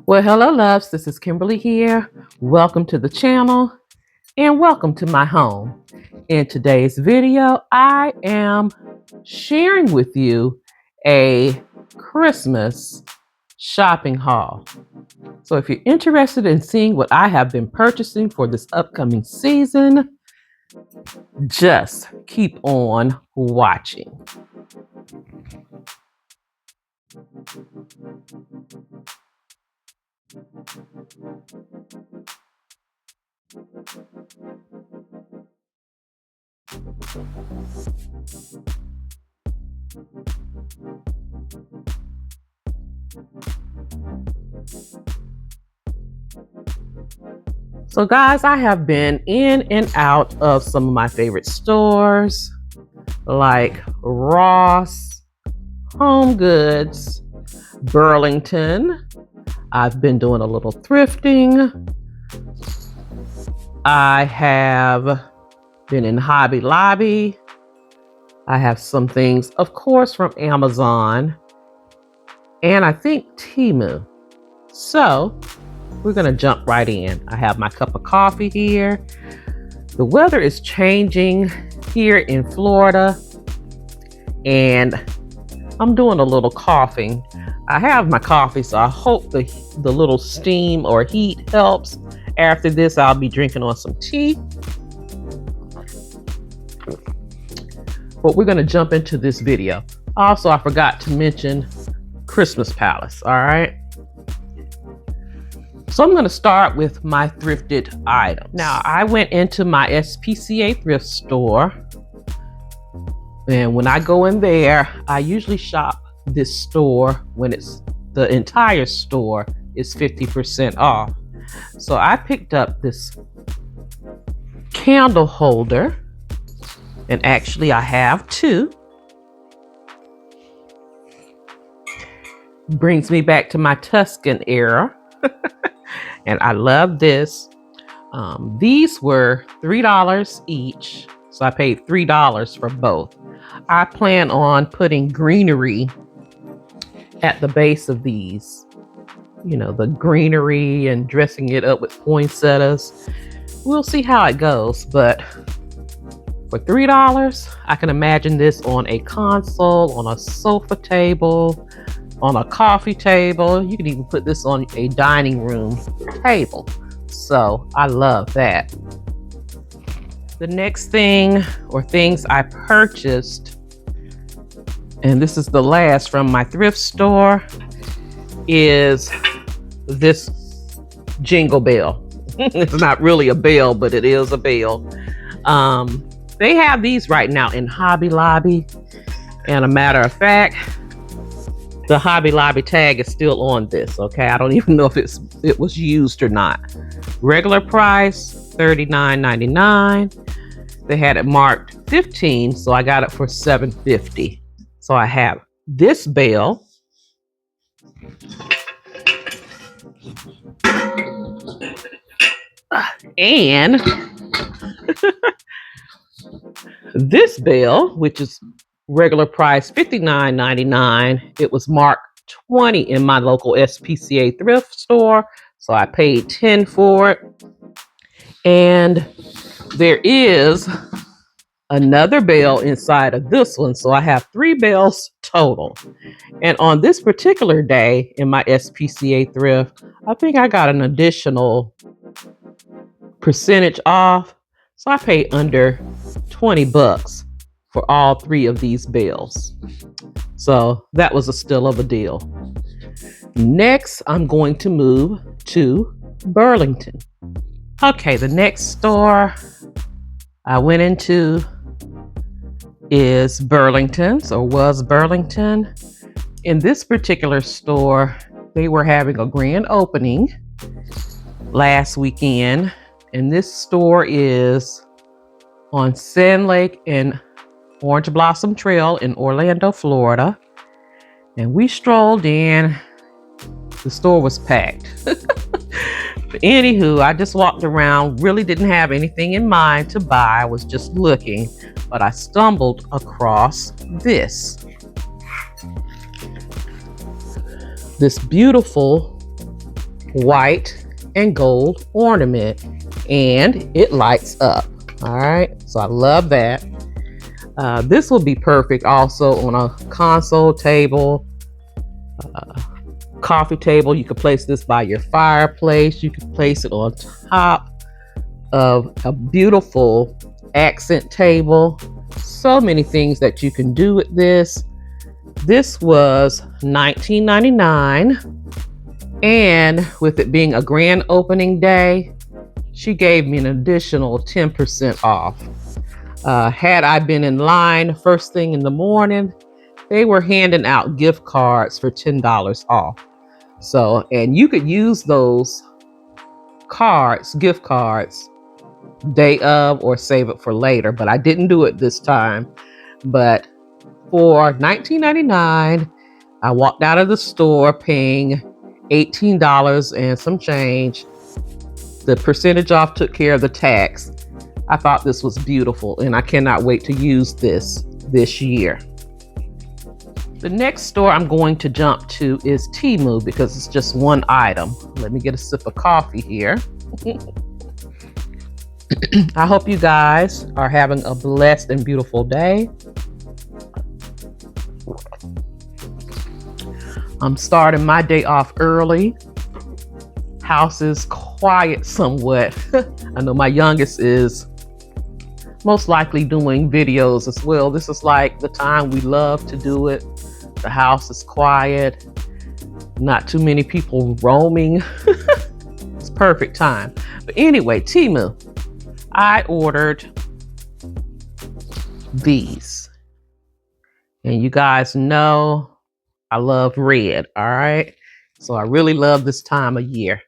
Well, hello, loves. This is Kimberly here. Welcome to the channel and welcome to my home. In today's video, I am sharing with you a Christmas shopping haul. So if you're interested in seeing what I have been purchasing for this upcoming season, just keep on watching. So guys, I have been in and out of some of my favorite stores like Ross, Home Goods, Burlington. I've been doing a little thrifting. I have been in Hobby Lobby. I have some things, of course, from Amazon and I think Temu. So we're going to jump right in. I have my cup of coffee here. The weather is changing here in Florida and I'm doing a little coughing. I have my coffee, so I hope the little steam or heat helps. After this, I'll be drinking on some tea. But we're going to jump into this video. Also, I forgot to mention Christmas Palace, all right? So I'm going to start with my thrifted items. Now, I went into my SPCA thrift store. And when I go in there, I usually shop this store when it's the entire store is 50% off. So I picked up this candle holder, and actually I have two. Brings me back to my Tuscan era. And I love this. These were $3 each. So I paid $3 for both. I plan on putting greenery at the base of these. You know, the greenery and dressing it up with poinsettias. We'll see how it goes. But for $3, I can imagine this on a console, on a sofa table, on a coffee table. You can even put this on a dining room table. So I love that. The next thing or things I purchased, and this is the last from my thrift store, is this jingle bell. It's not really a bell, but it is a bell. They have these right now in Hobby Lobby. And a matter of fact, the Hobby Lobby tag is still on this, okay? I don't even know if it was used or not. Regular price, $39.99. They had it marked $15, so I got it for $7.50. So I have this bell. And this bell, which is regular price $59.99. It was marked $20 in my local SPCA thrift store, so I paid $10 for it. And there is another bell inside of this one, so I have 3 bells total. And on this particular day in my SPCA thrift, I think I got an additional percentage off, so I paid under $20 for all 3 of these bells. So that was still of a deal. Next, I'm going to move to Burlington. Okay, the next store I went into is Burlington's, or was Burlington. In this particular store, they were having a grand opening last weekend, and this store is on Sand Lake and Orange Blossom Trail in Orlando, Florida. And we strolled in. The store was packed. But anywho, I just walked around, really didn't have anything in mind to buy. I was just looking, but I stumbled across this. This beautiful white and gold ornament, and it lights up. All right, so I love that. This will be perfect also on a console table, coffee table. You could place this by your fireplace. You could place it on top of a beautiful accent table. So many things that you can do with this. This was $19.99, and with it being a grand opening day, she gave me an additional 10% off. Had I been in line first thing in the morning, they were handing out gift cards for $10 off. So, and you could use those cards, gift cards, day of or save it for later, but I didn't do it this time. But for $19.99, I walked out of the store paying $18 and some change. The percentage off took care of the tax. I thought this was beautiful, and I cannot wait to use this year. The next store I'm going to jump to is Temu because it's just one item. Let me get a sip of coffee here. I hope you guys are having a blessed and beautiful day. I'm starting my day off early. House is quiet somewhat. I know my youngest is most likely doing videos as well. This is like the time we love to do it. The house is quiet, not too many people roaming. It's perfect time. But anyway, Temu, I ordered these. And you guys know I love red, all right? So I really love this time of year.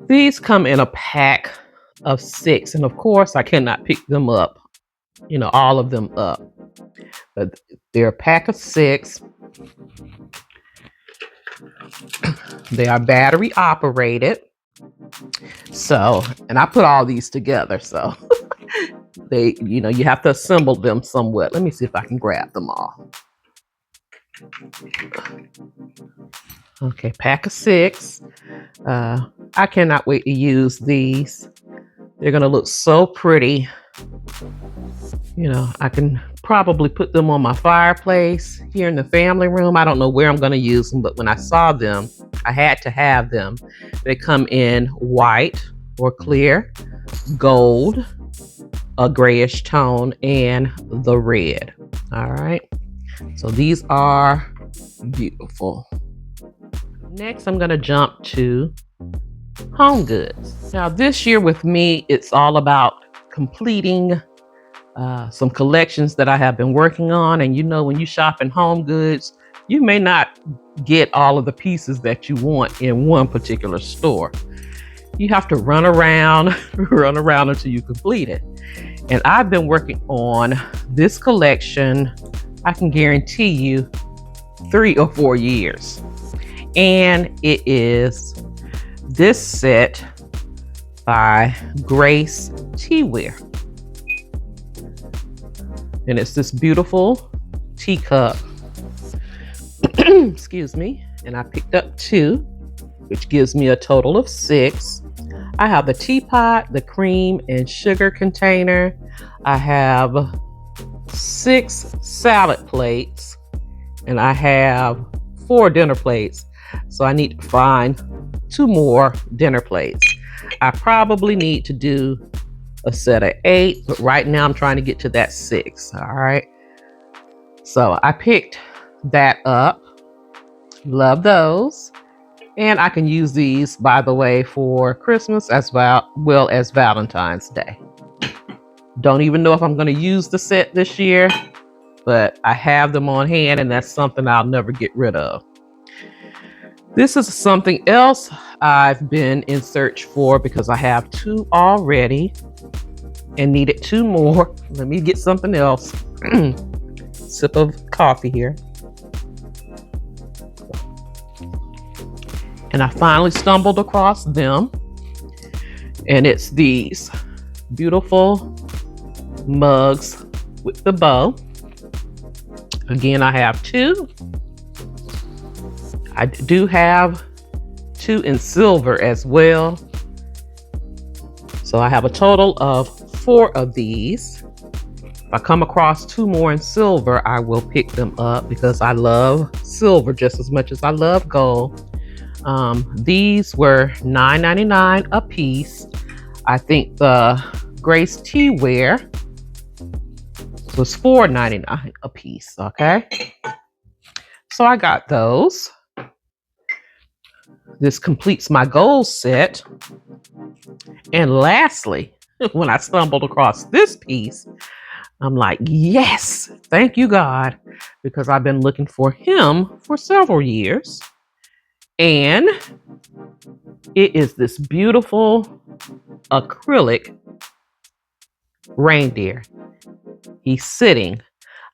These come in a pack of 6, and of course I cannot pick them up, all of them up. But they're a pack of 6. They are battery operated. So, and I put all these together, so they, you have to assemble them somewhat. Let me see if I can grab them all. Okay, pack of 6. I cannot wait to use these. They're gonna look so pretty. I can probably put them on my fireplace here in the family room. I don't know where I'm gonna use them, but when I saw them, I had to have them. They come in white or clear, gold, a grayish tone, and the red. All right, so these are beautiful. Next, I'm gonna jump to Home Goods. Now this year with me, it's all about completing some collections that I have been working on. And when you shop in Home Goods, you may not get all of the pieces that you want in one particular store. You have to run around until you complete it. And I've been working on this collection, I can guarantee you, 3 or 4 years. And it is this set by Grace Teaware. And it's this beautiful teacup. Excuse me. And I picked up 2, which gives me a total of 6. I have the teapot, the cream and sugar container. I have 6 salad plates, and I have 4 dinner plates. So I need to find 2 more dinner plates. I probably need to do a set of 8, but right now I'm trying to get to that 6. All right. So I picked that up. Love those. And I can use these, by the way, for Christmas as well as Valentine's Day. Don't even know if I'm going to use the set this year, but I have them on hand, and that's something I'll never get rid of. This is something else I've been in search for because I have 2 already and needed 2 more. Let me get something else. Sip of coffee here. And I finally stumbled across them. And it's these beautiful mugs with the bow. Again, I have 2. I do have 2 in silver as well. So I have a total of 4 of these. If I come across 2 more in silver, I will pick them up because I love silver just as much as I love gold. These were $9.99 a piece. I think the Grace Teaware was $4.99 a piece, okay? So I got those. This completes my gold set. And lastly, when I stumbled across this piece, I'm like, yes, thank you, God, because I've been looking for him for several years. And it is this beautiful acrylic reindeer. He's sitting.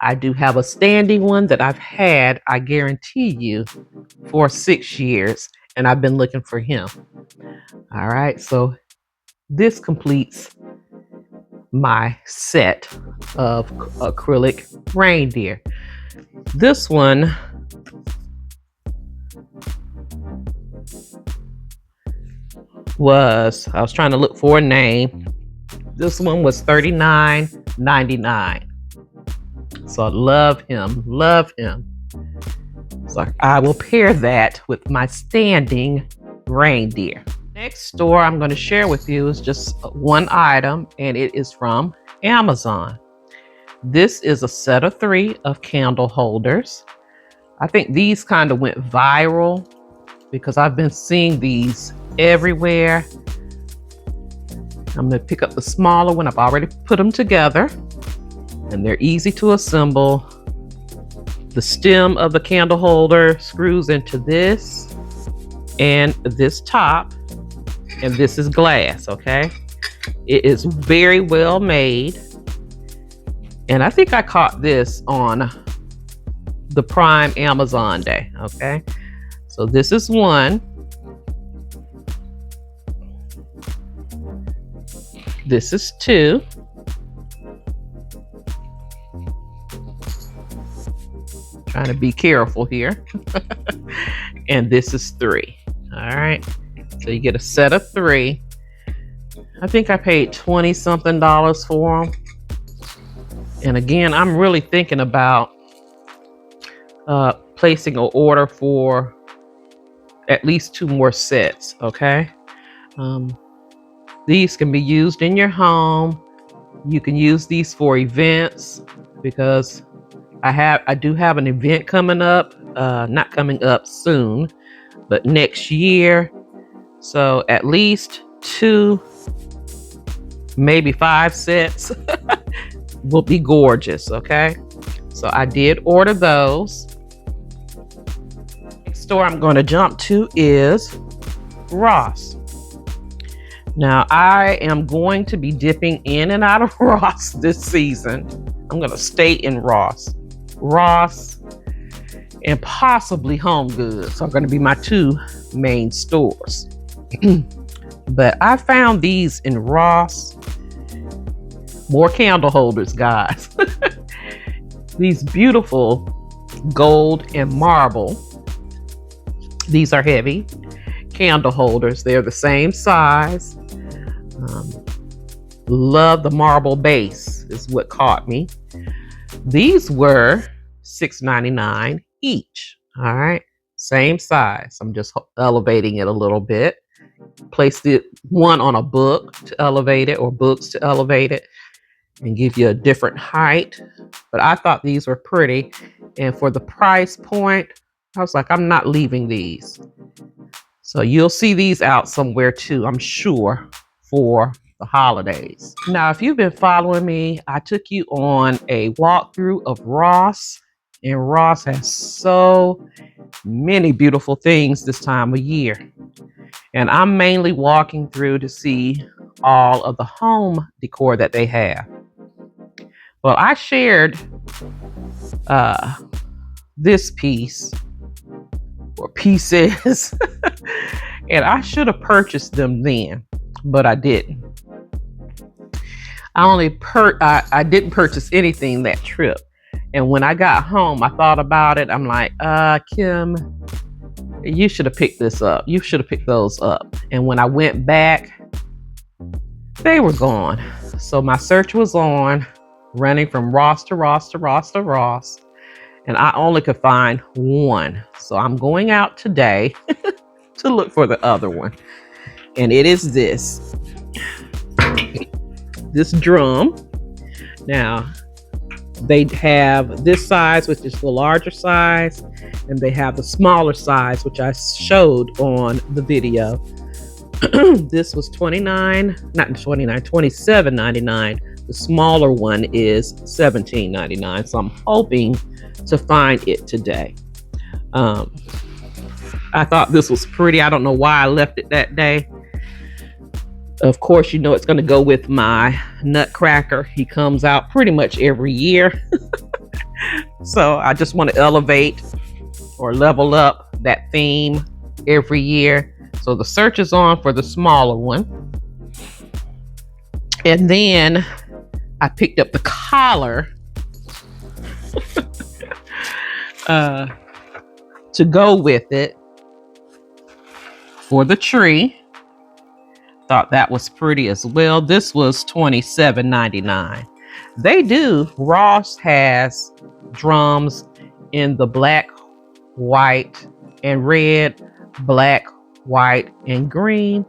I do have a standing one that I've had, I guarantee you, for 6 years, and I've been looking for him. All right, so this completes my set of acrylic reindeer. This one I was trying to look for a name. This one was $39.99. So I love him. So I will pair that with my standing reindeer. Next store I'm going to share with you is just one item, and it is from Amazon. This is a set of 3 of candle holders. I think these kind of went viral because I've been seeing these everywhere. I'm going to pick up the smaller one. I've already put them together, and they're easy to assemble. The stem of the candle holder screws into this and this top, and this is glass, okay? It is very well made, and I think I caught this on the Prime Amazon Day, okay? So this is one. This is 2. Trying to be careful here. And this is 3. All right. So you get a set of 3. I think I paid $20 something for them. And again, I'm really thinking about placing an order for at least 2 more sets. Okay. These can be used in your home. You can use these for events because I do have an event coming up, not coming up soon, but next year. So at least 2, maybe 5 sets will be gorgeous, okay? So I did order those. Next store I'm going to jump to is Ross. Now I am going to be dipping in and out of Ross this season. I'm going to stay in Ross, and possibly Home Goods are going to be my 2 main stores. But I found these in Ross. More candle holders, guys. These beautiful gold and marble. These are heavy candle holders. They're the same size. Love the marble base is what caught me. These were $6.99 each. All right, same size. I'm just elevating it a little bit. Placed it one on a book to elevate it, or books to elevate it, and give you a different height. But I thought these were pretty, and for the price point, I was like, I'm not leaving these. So you'll see these out somewhere too, I'm sure, for the holidays. Now, if you've been following me, I took you on a walkthrough of Ross, and Ross has so many beautiful things this time of year. And I'm mainly walking through to see all of the home decor that they have. Well, I shared this piece, or pieces, and I should have purchased them then, but I didn't. I didn't purchase anything that trip. And when I got home, I thought about it. I'm like, Kim, You should have picked this up. You should have picked those up. And when I went back, they were gone. So my search was on, running from Ross to Ross to Ross to Ross. And I only could find one. So I'm going out today to look for the other one. And it is this drum. Now, they have this size, which is the larger size, and they have the smaller size, which I showed on the video. This was $27.99. The smaller one is $17.99. So I'm hoping to find it today. I thought this was pretty. I don't know why I left it that day. Of course, you know it's going to go with my Nutcracker. He comes out pretty much every year. So I just want to elevate or level up that theme every year. So the search is on for the smaller one. And then I picked up the collar to go with it for the tree. Thought that was pretty as well. This was $27.99. Ross has drums in the black, white, and red, black, white, and green.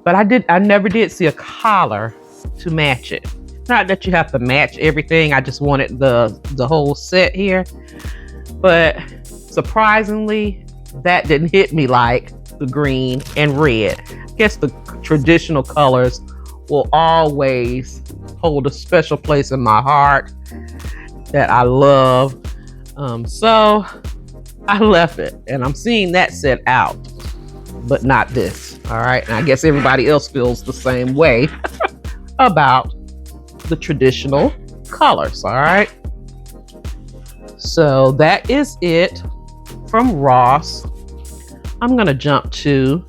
But I never did see a collar to match it. Not that you have to match everything. I just wanted the whole set here. But surprisingly, that didn't hit me like the green and red. I guess the traditional colors will always hold a special place in my heart that I love. So I left it, and I'm seeing that set out, but not this. All right, and I guess everybody else feels the same way about the traditional colors. All right, so that is it from Ross. I'm gonna jump to,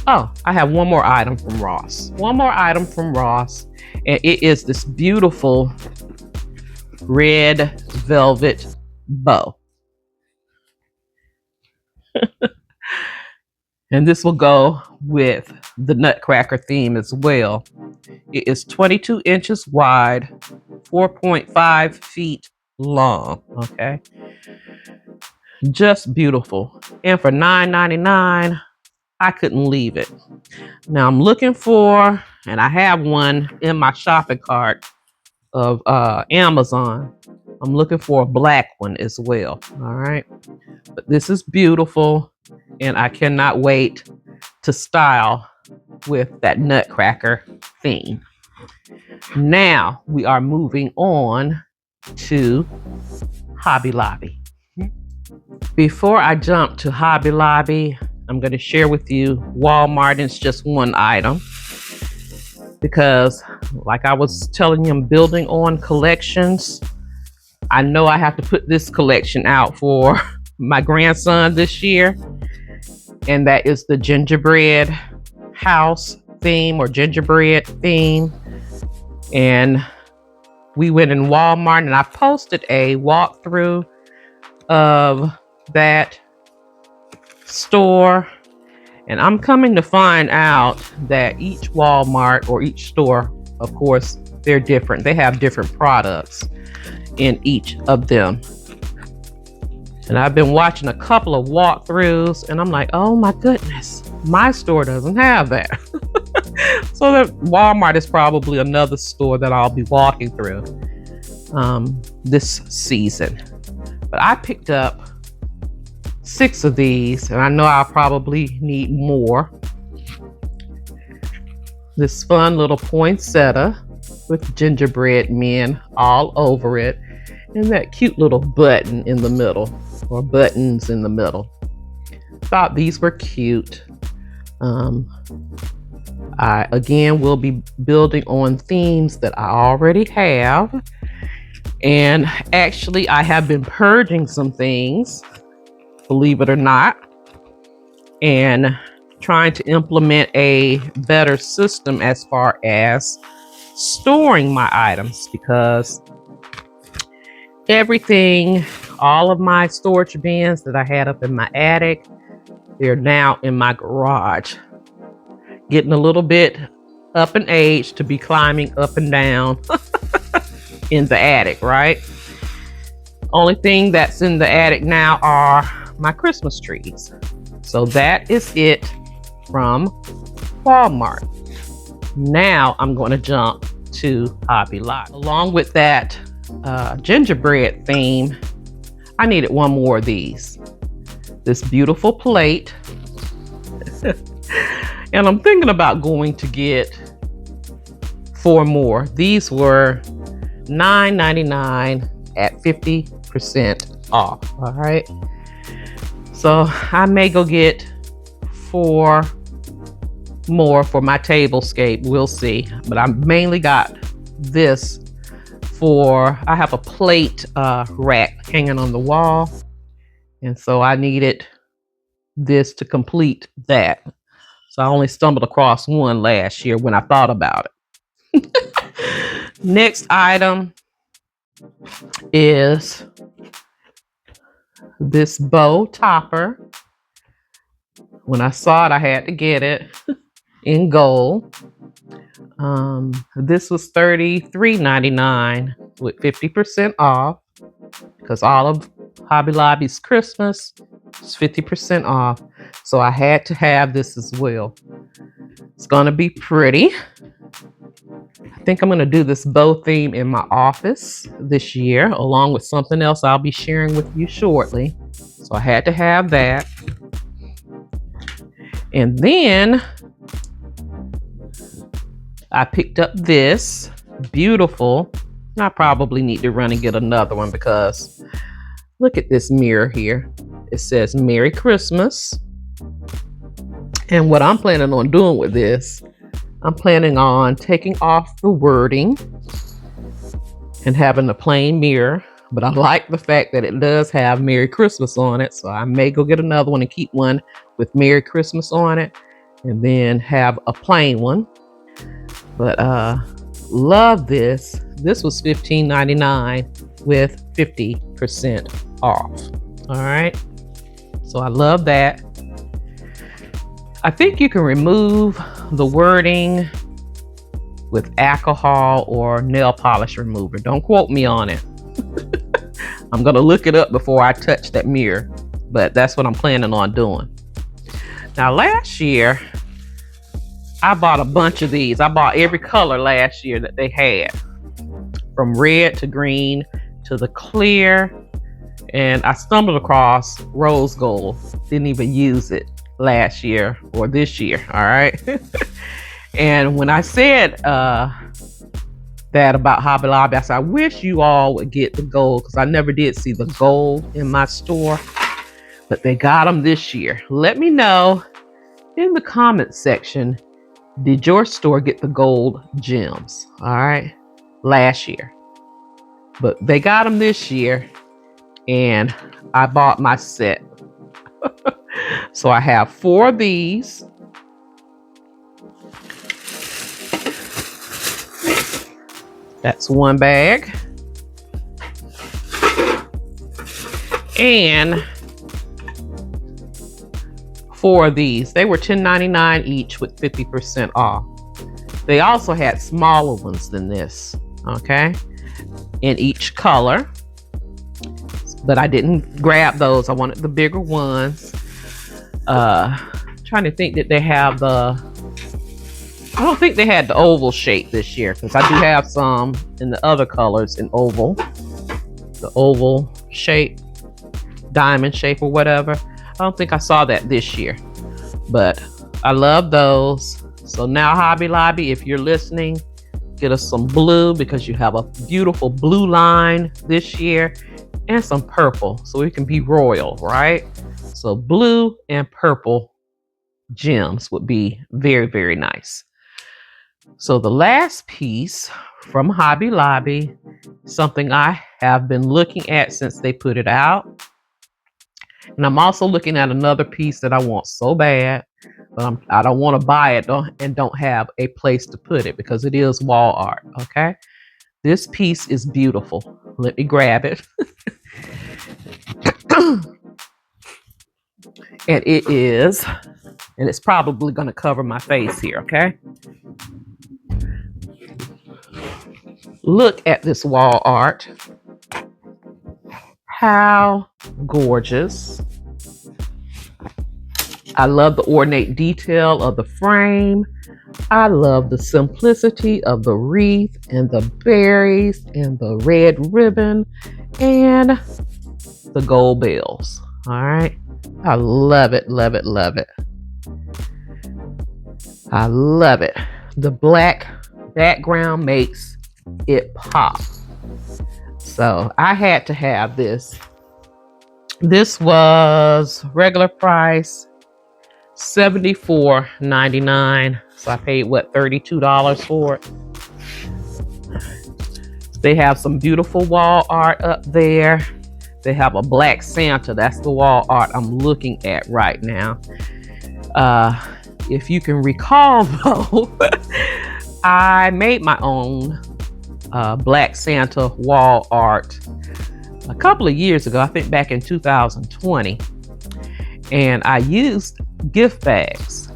I have one more item from Ross. And it is this beautiful red velvet bow. And this will go with the Nutcracker theme as well. It is 22 inches wide, 4.5 feet long. Okay. Just beautiful. And for $9.99, I couldn't leave it. Now I'm looking for, and I have one in my shopping cart of Amazon. I'm looking for a black one as well. All right. But this is beautiful, and I cannot wait to style with that Nutcracker theme. Now we are moving on to Hobby Lobby. Before I jump to Hobby Lobby, I'm going to share with you Walmart. It's just one item because, like I was telling you, I'm building on collections. I know I have to put this collection out for my grandson this year, and that is the gingerbread house theme or gingerbread theme. And we went in Walmart, and I posted a walkthrough of that store, and I'm coming to find out that each Walmart or each store, of course, they're different. They have different products in each of them. And I've been watching a couple of walkthroughs, and I'm like, oh my goodness, my store doesn't have that. So that Walmart is probably another store that I'll be walking through this season. But I picked up 6 of these, and I know I'll probably need more. This fun little poinsettia with gingerbread men all over it, and that cute little button in the middle, or buttons in the middle. Thought these were cute. I again will be building on themes that I already have, and actually I have been purging some things, believe it or not, and trying to implement a better system as far as storing my items, because everything all of my storage bins that I had up in my attic. They're now in my garage. Getting a little bit up in age to be climbing up and down in the attic, right? Only thing that's in the attic now are my Christmas trees. So that is it from Walmart. Now I'm going to jump to Hobby Lobby. Along with that gingerbread theme, I needed one more of these. This beautiful plate. And I'm thinking about going to get 4 more. These were $9.99 at 50% off. All right. So I may go get 4 more for my tablescape. We'll see. But I mainly got this for, I have a plate rack hanging on the wall. And so I needed this to complete that. So I only stumbled across one last year when I thought about it. Next item is this bow topper. When I saw it, I had to get it in gold. This was $33.99 with 50% off, because all of Hobby Lobby's Christmas is 50% off. So I had to have this as well. It's gonna be pretty. I think I'm gonna do this bow theme in my office this year, along with something else I'll be sharing with you shortly. So I had to have that. And then I picked up this beautiful, I probably need to run and get another one, because look at this mirror here. It says Merry Christmas. And what I'm planning on doing with this, I'm planning on taking off the wording and having a plain mirror. But I like the fact that it does have Merry Christmas on it. So I may go get another one and keep one with Merry Christmas on it, and then have a plain one. But love this. This was $15.99 with 50% off. All right. So I love that. I think you can remove the wording with alcohol or nail polish remover. Don't quote me on it. I'm going to look it up before I touch that mirror, but that's what I'm planning on doing. Now, last year, I bought a bunch of these. I bought every color last year that they had, from red to green to the clear, and I stumbled across rose gold. Didn't even use it last year or this year. All right. And when I said that about Hobby Lobby, I said, I wish you all would get the gold, because I never did see the gold in my store, but they got them this year. Let me know in the comments section, did your store get the gold gems? All right. Last year, but they got them this year, and I bought my set. So I have 4 of these. That's one bag. And 4 of these. They were $10.99 each with 50% off. They also had smaller ones than this, okay, in each color. But I didn't grab those. I wanted the bigger ones. Trying to think, did they have the, I don't think they had the oval shape this year, because I do have some in the other colors in oval. The oval shape, diamond shape or whatever. I don't think I saw that this year, but I love those. So now Hobby Lobby, if you're listening, get us some blue, because you have a beautiful blue line this year, and some purple, so we can be royal, right? So blue and purple gems would be very, very nice. So the last piece from Hobby Lobby, something I have been looking at since they put it out. And I'm also looking at another piece that I want so bad, but I don't want to buy it and don't have a place to put it, because it is wall art, okay? This piece is beautiful. Let me grab it. And it's probably going to cover my face here, okay? Look at this wall art. How gorgeous. I love the ornate detail of the frame. I love the simplicity of the wreath and the berries and the red ribbon and the gold bells. All right. I love it, love it, love it. I love it. The black background makes it pop. So I had to have this. This was regular price, $74.99. So I paid what, $32 for it. They have some beautiful wall art up there. They have a black Santa. That's the wall art I'm looking at right now. If you can recall though, I made my own black Santa wall art a couple of years ago, I think back in 2020. And I used gift bags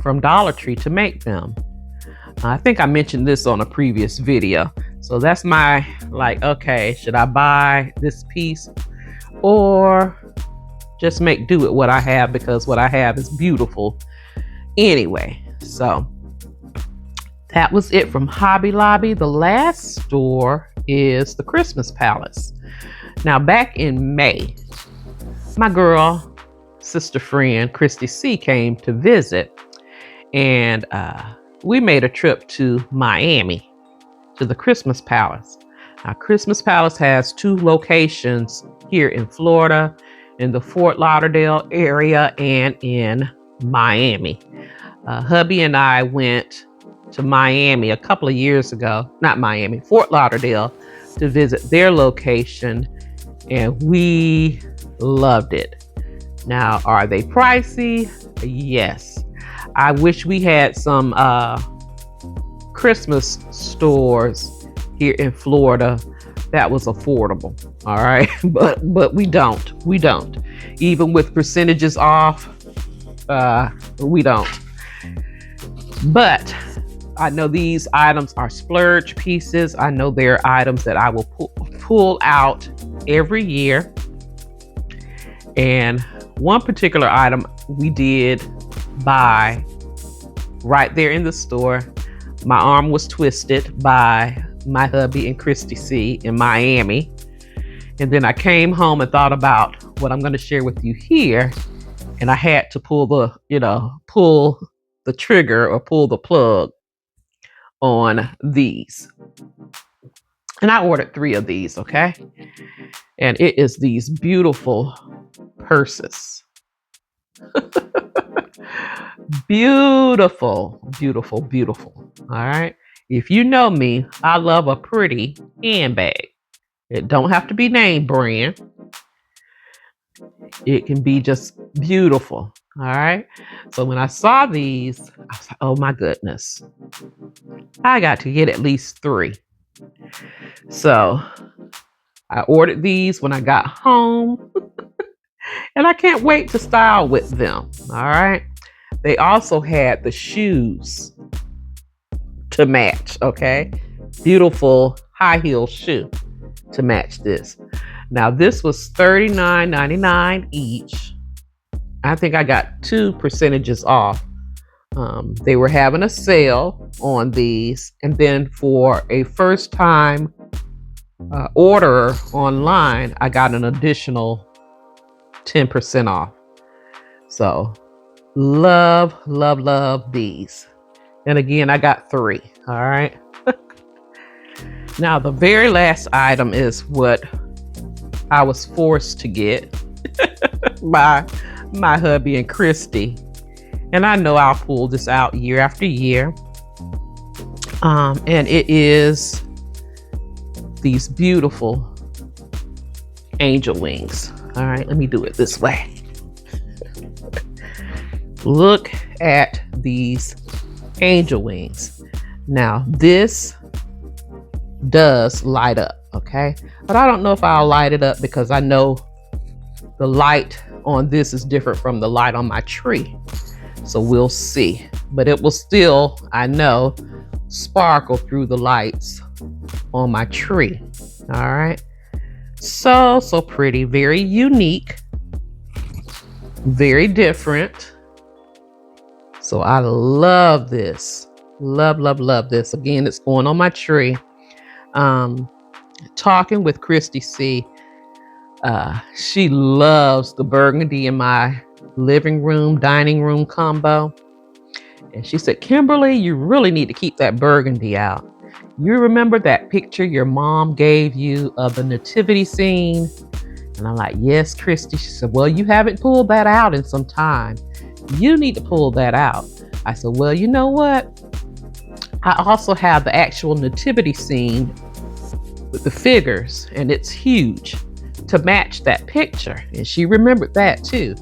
from Dollar Tree to make them. I think I mentioned this on a previous video. So that's my, like, okay, should I buy this piece or just make do with what I have, because what I have is beautiful anyway. So that was it from Hobby Lobby. The last store is the Christmas Palace. Now, back in May, my girl, sister friend, Christy C, came to visit, and we made a trip to Miami, to the Christmas Palace. Now, Christmas Palace has 2 locations here in Florida, in the Fort Lauderdale area and in Miami. Hubby and I went to Miami a couple of years ago, not Miami, Fort Lauderdale, to visit their location, and we loved it. Now, are they pricey? Yes. I wish we had some Christmas stores here in Florida that was affordable. All right, but we don't. Even with percentages off, we don't. But I know these items are splurge pieces. I know they're items that I will pull out every year. And one particular item we did buy right there in the store. My arm was twisted by my hubby and Christy C in Miami. And then I came home and thought about what I'm going to share with you here. And I had to pull the trigger or pull the plug on these. And I ordered 3 of these, okay? And it is these beautiful purses. Beautiful, beautiful, beautiful. All right. If you know me, I love a pretty handbag. It don't have to be name brand. It can be just beautiful. All right. So when I saw these, I was like, oh my goodness, I got to get at least 3. So I ordered these when I got home and I can't wait to style with them. All right. They also had the shoes to match. Okay. Beautiful high heel shoe to match this. Now this was $39.99 each. I think I got 2 percentages off. They were having a sale on these, and then for a first time order online, I got an additional 10% off. So love, love, love these. And again, I got 3. All right. Now the very last item is what I was forced to get by my hubby and Christy. And I know I'll pull this out year after year. And it is these beautiful angel wings. All right, let me do it this way. Look at these angel wings. Now this does light up, okay? But I don't know if I'll light it up because I know the light on this is different from the light on my tree. So we'll see. But it will still, I know, sparkle through the lights on my tree. All right. So pretty, very unique, very different. So I love this. Love this. Again, it's going on my tree. Talking with Christy C. She loves the burgundy in my living room, dining room combo. And she said, Kimberly, you really need to keep that burgundy out. You remember that picture your mom gave you of the nativity scene? And I'm like, yes, Christy. She said, well, you haven't pulled that out in some time. You need to pull that out. I said, well, you know what? I also have the actual nativity scene with the figures, and it's huge to match that picture. And she remembered that too.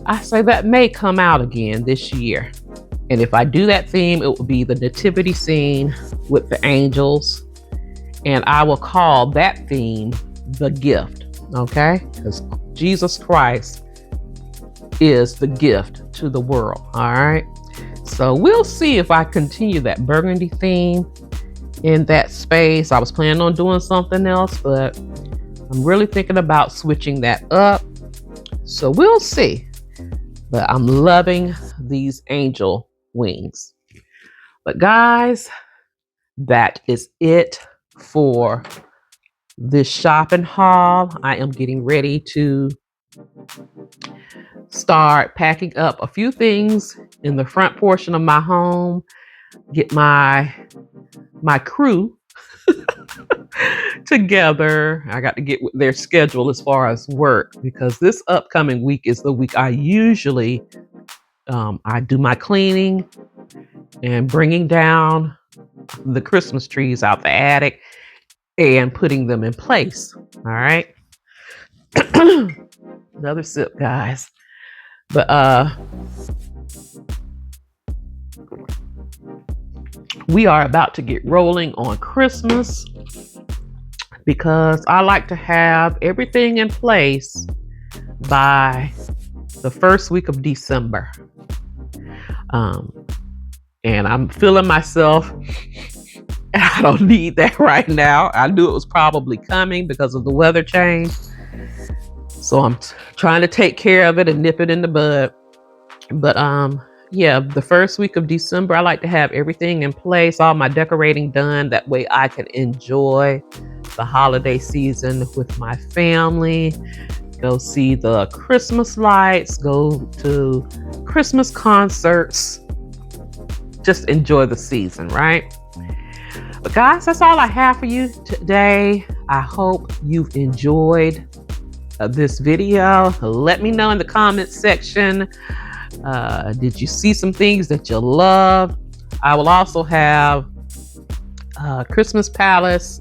I say that may come out again this year. And if I do that theme, it will be the nativity scene with the angels. And I will call that theme the gift, okay? Because Jesus Christ is the gift to the world, all right? So we'll see if I continue that burgundy theme in that space. I was planning on doing something else, but I'm really thinking about switching that up. So we'll see. But I'm loving these angel wings. But guys, that is it for this shopping haul. I am getting ready to start packing up a few things in the front portion of my home, get my crew together. I got to get with their schedule as far as work, because this upcoming week is the week I usually I do my cleaning and bringing down the Christmas trees out the attic and putting them in place. All right. Another sip, guys. But we are about to get rolling on Christmas, because I like to have everything in place by the first week of December. And I'm feeling myself, I don't need that right now. I knew it was probably coming because of the weather change. So I'm trying to take care of it and nip it in the bud. But yeah, the first week of December, I like to have everything in place, all my decorating done. That way I can enjoy the holiday season with my family, go see the Christmas lights, go to Christmas concerts, just enjoy the season, right? But guys, that's all I have for you today. I hope you've enjoyed this video. Let me know in the comments section. Did you see some things that you loved? I will also have Christmas Palace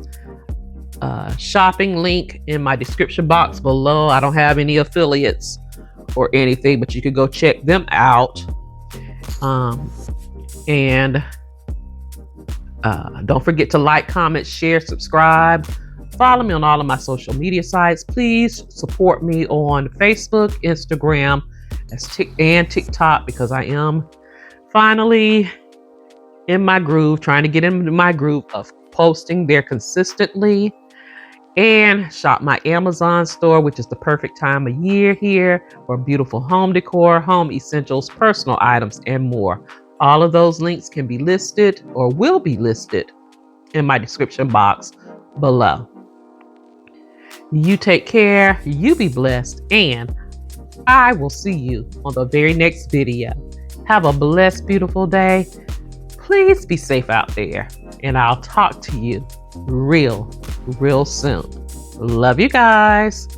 shopping link in my description box below. I don't have any affiliates or anything, but you could go check them out. And don't forget to like, comment, share, subscribe. Follow me on all of my social media sites. Please support me on Facebook, Instagram, and TikTok, because I am finally in my groove, trying to get into my groove of posting there consistently. And shop my Amazon store, which is the perfect time of year here for beautiful home decor, home essentials, personal items, and more. All of those links can be listed or will be listed in my description box below. You take care, you be blessed, and I will see you on the very next video. Have a blessed, beautiful day. Please be safe out there, and I'll talk to you real soon. Love you guys.